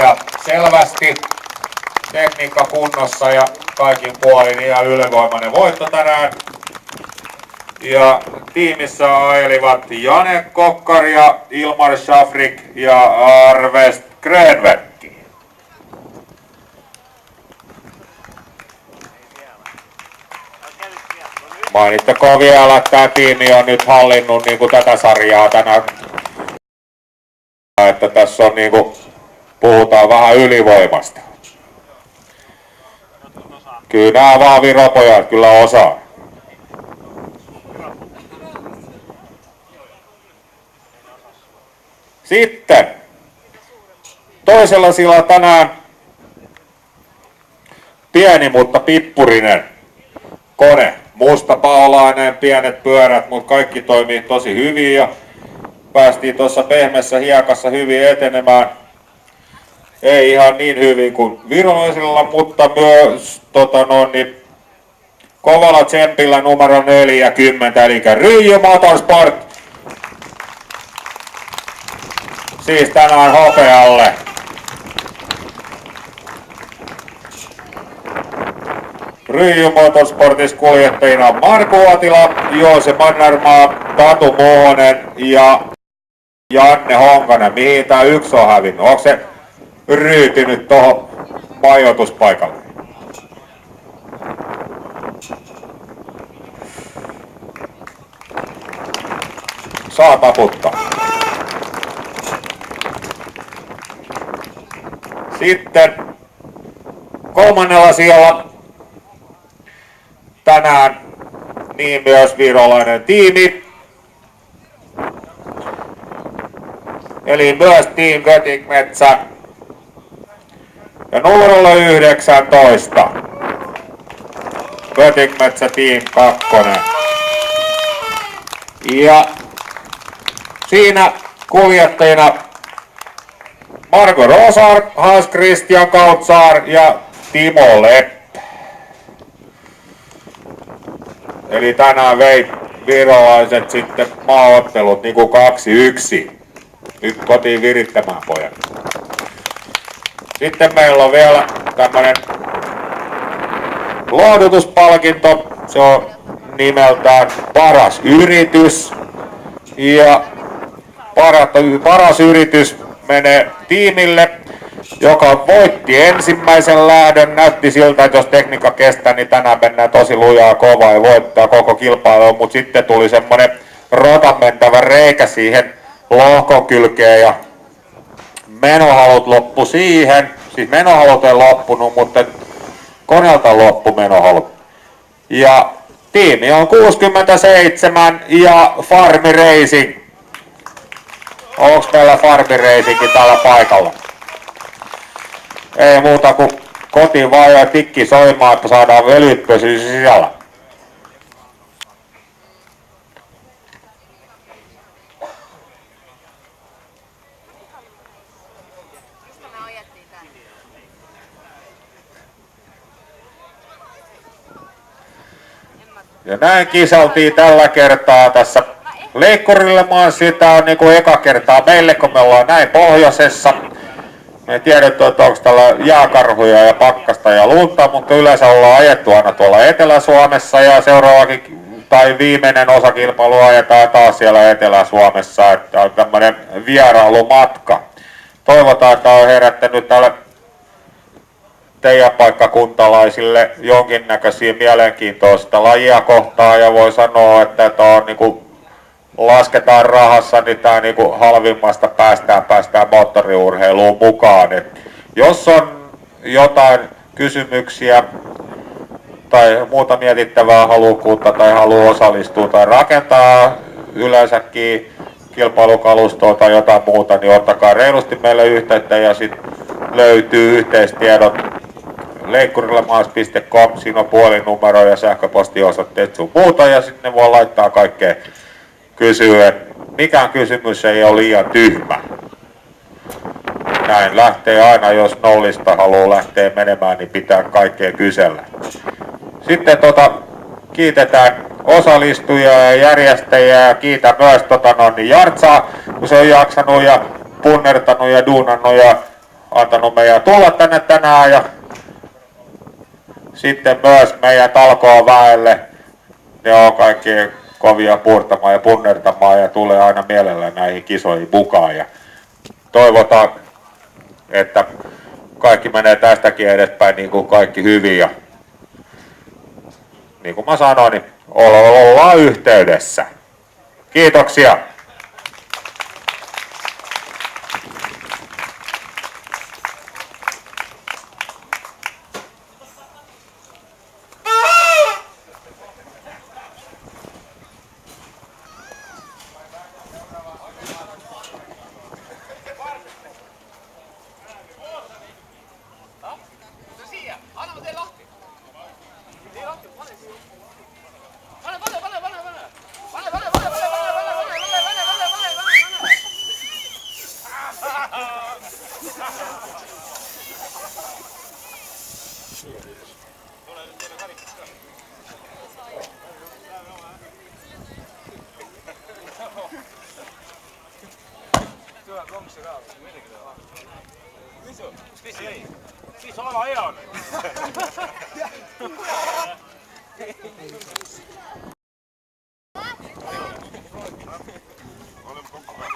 Ja selvästi tekniikka kunnossa ja kaikin puolin ihan ylivoimainen voitto tänään. Ja tiimissä ajelivat Jane Kokkar ja Ilmar Shafrik ja Arvest Grenverkki. Mainittakoon vielä, että tämä tiimi on nyt hallinnut niin kuin tätä sarjaa tänään. Että tässä on niin kuin, puhutaan vähän ylivoimasta. Kyllä nämä vaan viropojat kyllä osaa. Sitten toisella sillä tänään pieni, mutta pippurinen kone. Mustapaolainen, pienet pyörät, mutta kaikki toimii tosi hyvin ja päästiin tuossa pehmeässä hiekassa hyvin etenemään. Ei ihan niin hyvin kuin virolaisilla, mutta myös kovalla tsempillä numero 40, eli Ryijy Motorsport. Siis tänään hopealle. Ryijy Motorsportissa kuljettajina Marko Uotila, Joose Mannermaa, Tatu Muhonen ja Janne Honkanen. Mihin tää yksi on hävinnyt? Onko se ryytynyt tohon majoituspaikalle? Saa taputtaa. Sitten kolmannella sijalla tänään niin myös virolainen tiimi. Eli myös Team Kötikmetsä. Ja numerolla 19. Kötikmetsä Team 2. Ja siinä kuljettajina Marko Rosar, Hans Christian Kautsar ja Timo Leppä. Eli tänään vei virolaiset sitten maaottelut niinku 2-1. Nyt kotiin virittämään pojat. Sitten meillä on vielä tämmönen lohdutuspalkinto. Se on nimeltään Paras Yritys. Ja paras yritys menee tiimille, joka voitti ensimmäisen lähdön. Näytti siltä, että jos tekniikka kestää, niin tänään mennään tosi lujaa kovaa ja voittaa koko kilpailun. Mutta sitten tuli semmonen rotan mentävä reikä siihen lohkon kylkeen ja menohalut loppu siihen. Siis menohalut ei loppunut, mutta koneelta loppu menohalut. Ja tiimi on 67 ja Farmi Racing. Onks meillä Farmi Racingin täällä paikalla? Ei muuta kuin kotiin vaan ja tikki soimaan, että saadaan velyt pysyä sisällä. Ja näin kisaltiin tällä kertaa tässä Leikkurille maanssi. Tää on niinku eka kertaa meille, kun me ollaan näin pohjoisessa. Me ei tiedetty, että onko täällä jääkarhuja ja pakkasta ja lunta, mutta yleensä ollaan ajettu aina tuolla Etelä-Suomessa ja seuraavakin tai viimeinen osakilpailu ajetaan taas siellä Etelä-Suomessa, että on tämmönen vierailumatka. Toivotaan, että on herättänyt tälle teidän paikkakuntalaisille jonkinnäköisiä mielenkiintoista lajia kohtaan ja voi sanoa, että on niinku lasketaan rahassa, niin tää niinku halvimmasta päästään moottoriurheiluun mukaan. Et jos on jotain kysymyksiä tai muuta mietittävää halukkuutta tai haluaa osallistua tai rakentaa yleensäkin kilpailukalustoa tai jotain muuta, niin ottakaa reilusti meille yhteyttä ja sitten löytyy yhteistiedot leikkurilemaas.com, siinä on puhelinnumero ja sähköpostiosoitteet sun muuta ja sitten voi laittaa kaikkea kysyä, että mikään kysymys ei ole liian tyhmä. Näin lähtee aina, jos nollista haluaa lähteä menemään, niin pitää kaikkea kysellä. Sitten kiitetään osallistujia ja järjestäjiä ja kiitän myös Jartsaa, kun se on jaksanut ja punnertanut ja duunannut ja antanut meidän tulla tänne tänään ja sitten myös meidän talkooväelle. Ne on kaikki kovia puurtamaan ja punnertamaan ja tulee aina mielellä näihin kisoihin mukaan. Ja toivotaan, että kaikki menee tästäkin edespäin niin kuin kaikki hyvin. Ja niin kuin mä sanoin, niin ollaan yhteydessä. Kiitoksia. Siis oleva hea on. Olemme kokku päällä.